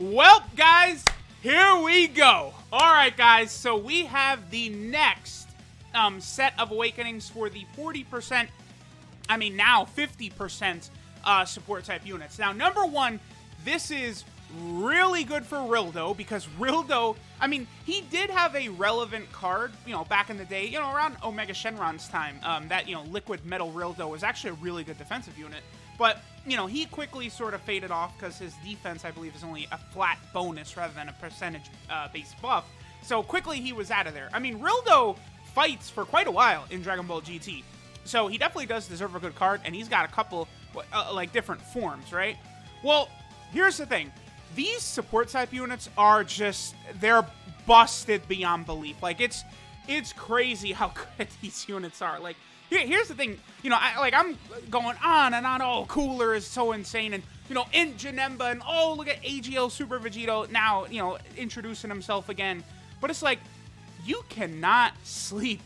Well, guys, here we go. All right, guys, so we have the next set of awakenings for the 40%, now 50% support type units. Now, number one, this is really good for RILLDO because RILLDO, he did have a relevant card, back in the day, around Omega Shenron's time, that, Liquid Metal RILLDO was actually a really good defensive unit. But, he quickly sort of faded off because his defense, I believe, is only a flat bonus rather than a percentage-based buff. So quickly he was out of there. RILLDO fights for quite a while in Dragon Ball GT. So he definitely does deserve a good card, and he's got a couple, different forms, right? Well, here's the thing. These support type units are they're busted beyond belief. It's crazy how good these units are. Here's the thing, I'm going on and on, oh, Cooler is so insane, and, in Janemba, and, oh, look at AGL Super Vegito now, introducing himself again. But it's like, you cannot sleep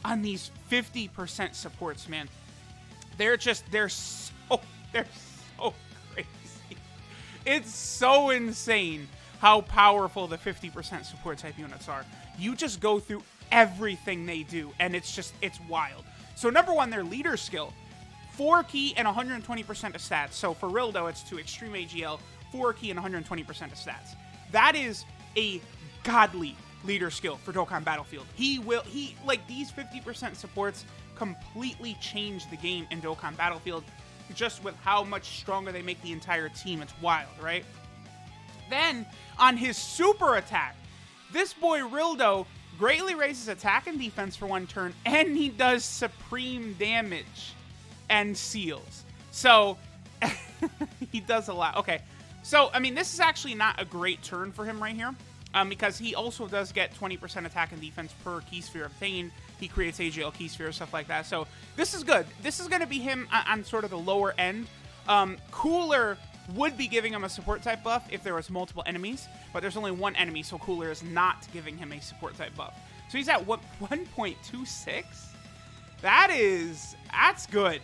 on these 50% supports, man. They're so crazy. It's so insane how powerful the 50% support type units are. You just go through everything they do, and it's wild. So number one, their leader skill, 4 key and 120% of stats. So for RILLDO, it's to extreme AGL, 4 key and 120% of stats. That is a godly leader skill for Dokkan Battlefield. These 50% supports completely change the game in Dokkan Battlefield, just with how much stronger they make the entire team. It's wild, right? Then, on his super attack, this boy RILLDO greatly raises attack and defense for 1 turn, and he does supreme damage and seals. So, he does a lot. Okay, so, this is actually not a great turn for him right here, because he also does get 20% attack and defense per key sphere obtained. He creates AGL key sphere, stuff like that. So, this is good. This is going to be him on sort of the lower end. Cooler would be giving him a support type buff if there was multiple enemies, but there's only 1 enemy, so Cooler is not giving him a support type buff. So he's at what, 1.26? That's good,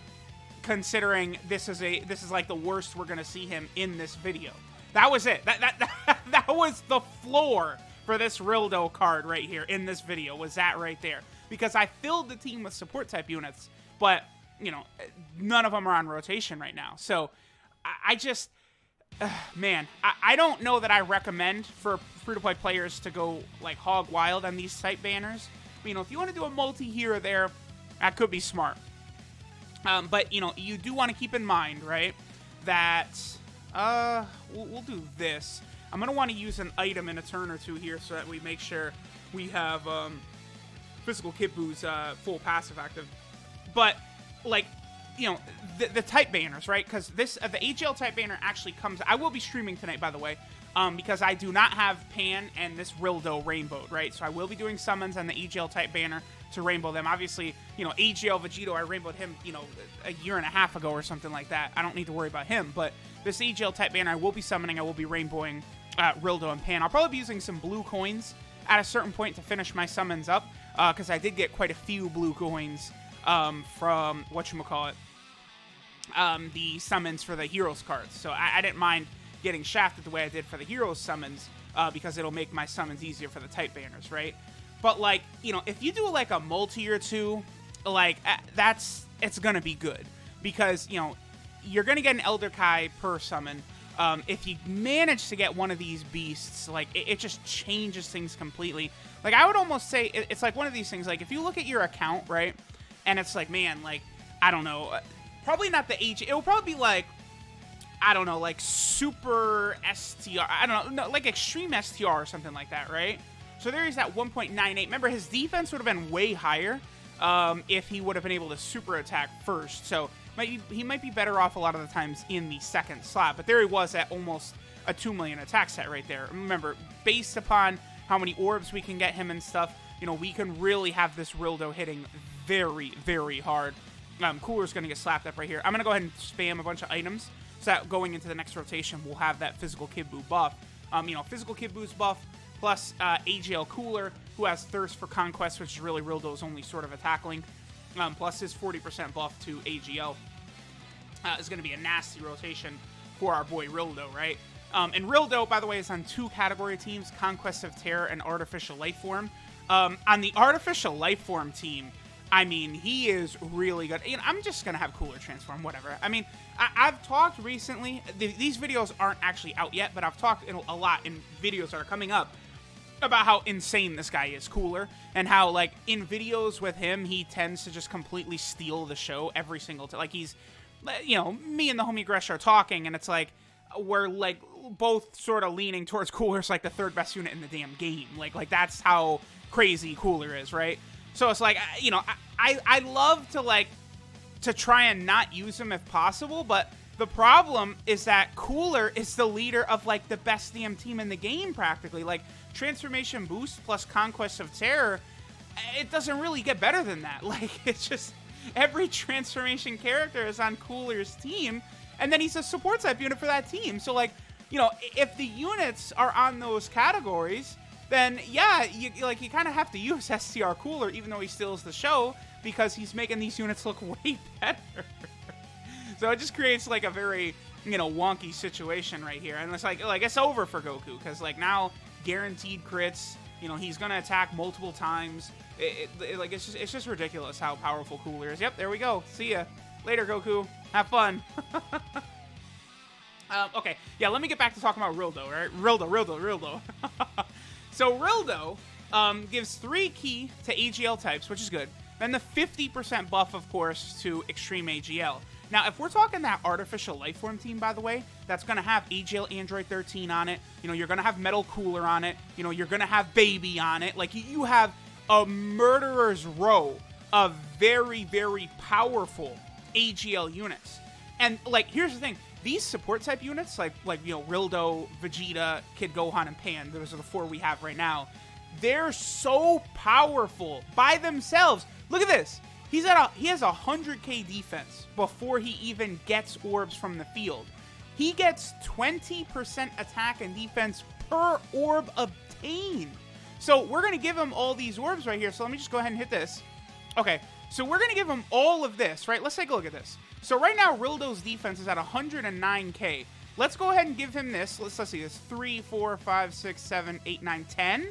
considering this is like the worst we're gonna see him in this video. That was it. That was the floor for this RILLDO card right here in this video, was that right there. Because I filled the team with support type units, but none of them are on rotation right now. So I don't know that I recommend for free-to-play players to go, hog wild on these type banners. If you want to do a multi here or there, that could be smart. But, you do want to keep in mind, right, that, we'll do this. I'm going to want to use an item in a turn or two here so that we make sure we have, Physical Kid Boo's, full passive active. But, the type banners, right? Because the AGL type banner actually comes. I will be streaming tonight, by the way, because I do not have Pan and this RILLDO rainbowed, right? So I will be doing summons on the AGL type banner to rainbow them. Obviously, AGL Vegito, I rainbowed him, a year and a half ago or something like that. I don't need to worry about him, but this AGL type banner I will be summoning. I will be rainbowing RILLDO and Pan. I'll probably be using some blue coins at a certain point to finish my summons up, because I did get quite a few blue coins from whatchamacallit. The summons for the Heroes cards. So I didn't mind getting shafted the way I did for the Heroes summons, because it'll make my summons easier for the type banners, right? But, if you do, a multi or two, it's gonna be good. Because, you're gonna get an Elder Kai per summon. If you manage to get one of these beasts, it just changes things completely. I would almost say, it's like one of these things, if you look at your account, right? And it's man, I don't know, probably not the H. It will probably be I don't know, super STR. I don't know, no, extreme STR or something like that, right? So there he's at 1.98. Remember, his defense would have been way higher if he would have been able to super attack first. So he might be better off a lot of the times in the second slot. But there he was at almost a 2 million attack set right there. Remember, based upon how many orbs we can get him and stuff, we can really have this RILLDO hitting very, very hard. Cooler's going to get slapped up right here. I'm going to go ahead and spam a bunch of items so that going into the next rotation, we'll have that Physical Kid Buu buff. Physical Kid Buu's buff plus AGL Cooler, who has Thirst for Conquest, which is really RILLDO's only sort of attack link, plus his 40% buff to AGL. Is going to be a nasty rotation for our boy RILLDO, right? And RILLDO, by the way, is on 2 category teams, Conquest of Terror and Artificial Lifeform. On the Artificial Lifeform team, I mean, he is really good. You know, I'm just going to have Cooler transform, whatever. I mean, I've talked recently, these videos aren't actually out yet, but I've talked a lot in videos that are coming up about how insane this guy is, Cooler, and how, like, in videos with him, he tends to just completely steal the show every single time. Like, he's, you know, me and the homie Gresh are talking, and it's like, we're, like, both sort of leaning towards Cooler's, like, the 3rd best unit in the damn game. Like that's how crazy Cooler is, right? So it's like, you know, I love to, like, to try and not use him if possible, but the problem is that Cooler is the leader of, like, the best damn team in the game, practically. Like, Transformation Boost plus Conquest of Terror, it doesn't really get better than that. Like, it's just, every transformation character is on Cooler's team, and then he's a support type unit for that team. So, like, you know, if the units are on those categories, then, yeah, you kind of have to use STR Cooler, even though he steals the show, because he's making these units look way better. So it just creates, like, a very, you know, wonky situation right here. And it's like it's over for Goku, because, like, now guaranteed crits, you know, he's going to attack multiple times. Like, it's just ridiculous how powerful Cooler is. Yep, there we go. See ya. Later, Goku. Have fun. Okay, yeah, let me get back to talking about RILLDO, right? RILLDO. So RILLDO gives 3 key to AGL types, which is good. Then the 50% buff, of course, to Extreme AGL. Now, if we're talking that Artificial Lifeform team, by the way, that's going to have AGL Android 13 on it. You know, you're going to have Metal Cooler on it. You know, you're going to have Baby on it. Like, you have a murderer's row of very, very powerful AGL units. And, like, here's the thing. These support type units, like you know, RILLDO, Vegeta, Kid Gohan, and Pan, those are the 4 we have right now, they're so powerful by themselves. Look at this. He has 100k defense before he even gets orbs from the field. He gets 20% attack and defense per orb obtained. So we're going to give him all these orbs right here. So let me just go ahead and hit this. Okay, so we're going to give him all of this, right? Let's take a look at this. So right now, RILLDO's defense is at 109k. Let's go ahead and give him this. Let's see. It's 3, 4, 5, 6, 7, 8, 9, 10.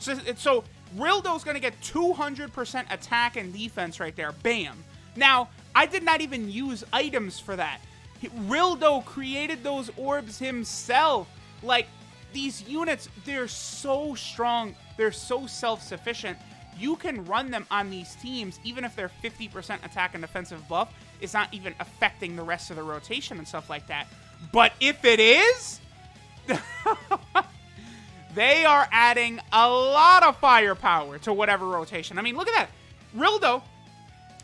So RILLDO's going to get 200% attack and defense right there. Bam. Now, I did not even use items for that. RILLDO created those orbs himself. Like, these units, they're so strong. They're so self-sufficient. You can run them on these teams, even if they're 50% attack and defensive buff. It's not even affecting the rest of the rotation and stuff like that. But if it is, they are adding a lot of firepower to whatever rotation. I mean, look at that. RILLDO,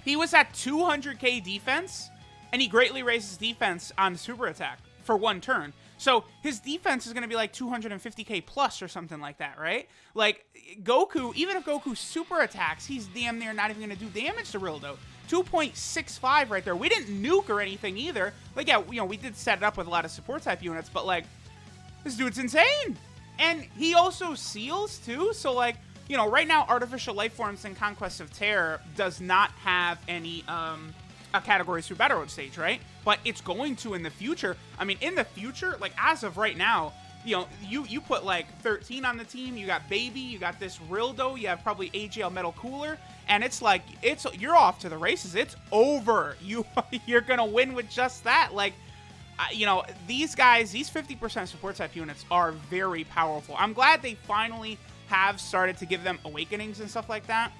he was at 200k defense, and he greatly raises defense on super attack for 1 turn. So his defense is going to be like 250k plus or something like that, right? Like, Goku, even if Goku super attacks, he's damn near not even going to do damage to RILLDO. 2.65 right there. We didn't nuke or anything either. Like, yeah, you know, we did set it up with a lot of support type units, but, like, this dude's insane. And he also seals, too. So, like, you know, right now, Artificial Lifeforms in Conquest of Terror does not have any, a category through Battle Road stage, right? But it's going to in the future. I mean, in the future, like, as of right now, you know, you put, like, 13 on the team, you got Baby, you got this RILLDO, you have probably AGL Metal Cooler, and it's like, you're off to the races. It's over. You're gonna win with just that. Like, you know, these guys, these 50% support type units are very powerful. I'm glad they finally have started to give them awakenings and stuff like that,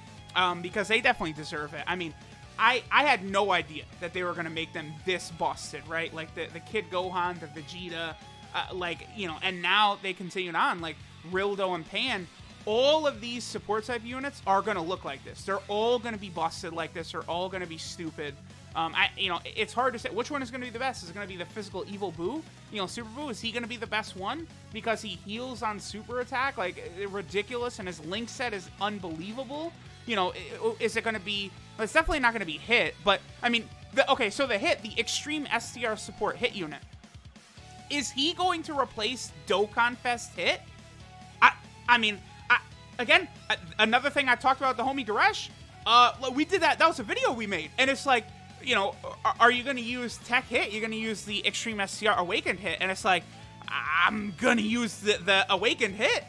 because they definitely deserve it. I mean, I had no idea that they were going to make them this busted, right? Like, the Kid Gohan, the Vegeta, like, you know, and now they continued on, like, RILLDO and Pan. All of these support type units are going to look like this. They're all going to be busted like this. They're all going to be stupid. You know, it's hard to say which one is going to be the best. Is it going to be the physical evil Boo? You know, Super Boo, is he going to be the best one because he heals on super attack? Like, ridiculous, and his link set is unbelievable. You know, is it going to be... Well, it's definitely not going to be Hit, but, I mean, okay, so the Hit, the Extreme STR Support Hit unit, is he going to replace Dokkan Fest Hit? I mean, again, another thing I talked about with the homie Goresh, we did that was a video we made, and it's like, you know, are you going to use Tech Hit? You're going to use the Extreme STR Awakened Hit, and it's like, I'm gonna use the awakened hit.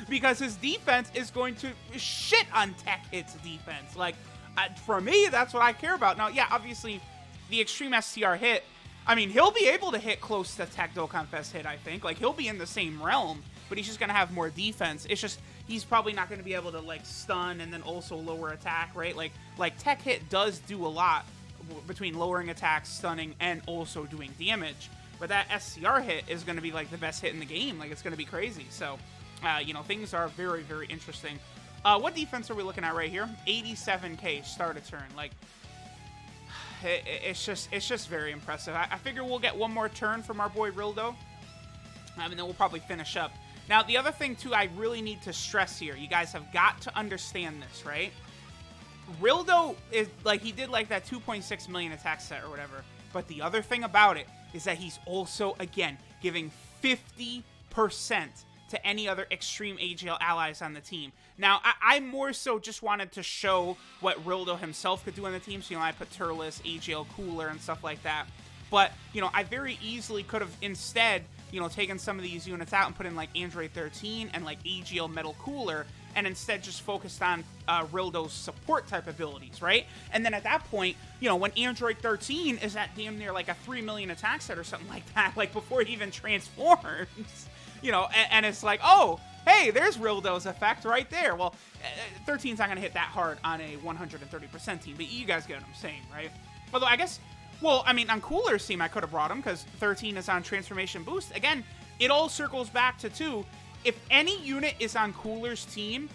Because his defense is going to shit on tech hits defense. Like, for me, that's what I care about. Now, yeah, obviously, the extreme STR hit, I mean, he'll be able to hit close to tech Dokkan Fest hit, I think. Like, he'll be in the same realm, but he's just going to have more defense. It's just, he's probably not going to be able to, like, stun and then also lower attack, right? Like tech hit does do a lot between lowering attacks, stunning, and also doing damage. But that SCR hit is going to be, like, the best hit in the game. Like, it's going to be crazy. So, you know, things are very, very interesting. What defense are we looking at right here? 87k start a turn. Like, it's just very impressive. I figure we'll get one more turn from our boy Rildo, and then we'll probably finish up. Now, the other thing, too, I really need to stress here. You guys have got to understand this, right? Rildo is, like, he did, like, that 2.6 million attack set or whatever. But the other thing about it is that he's also, again, giving 50% to any other extreme AGL allies on the team. Now, I more so just wanted to show what Rildo himself could do on the team. So, you know, I put Turles, AGL Cooler, and stuff like that. But, you know, I very easily could have instead, you know, taken some of these units out and put in, like, Android 13 and, like, AGL Metal Cooler, and instead just focused on Rildo's support type abilities, right? And then at that point, you know, when Android 13 is at damn near, like, a 3 million attack set or something like that, like, before he even transforms, you know, and it's like, oh, hey, there's Rildo's effect right there. Well, 13's not going to hit that hard on a 130% team, but you guys get what I'm saying, right? Although, I guess, well, I mean, on Cooler's team, I could have brought him because 13 is on Transformation Boost. Again, it all circles back to, too, if any unit is on Cooler's team,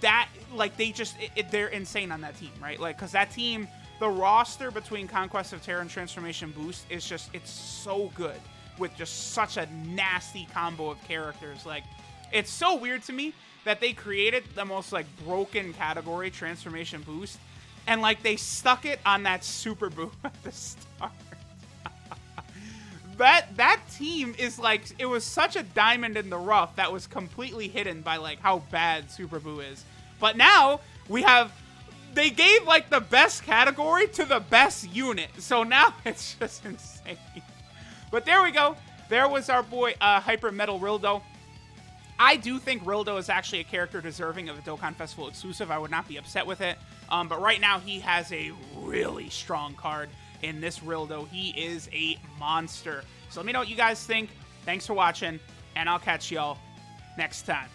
that, like, they're insane on that team, right? Like, because that team, the roster between Conquest of Terra and Transformation Boost is just, it's so good with just such a nasty combo of characters. Like, it's so weird to me that they created the most, like, broken category, Transformation Boost, and, like, they stuck it on that Super Boo at the start. That team is, like, it was such a diamond in the rough that was completely hidden by, like, how bad Super Boo is. But now, they gave, like, the best category to the best unit. So now it's just insane. But there we go. There was our boy, Hyper Metal Rildo. I do think Rildo is actually a character deserving of a Dokkan Festival exclusive. I would not be upset with it. But right now, he has a really strong card in this Rildo. He is a monster. So let me know what you guys think. Thanks for watching, and I'll catch y'all next time.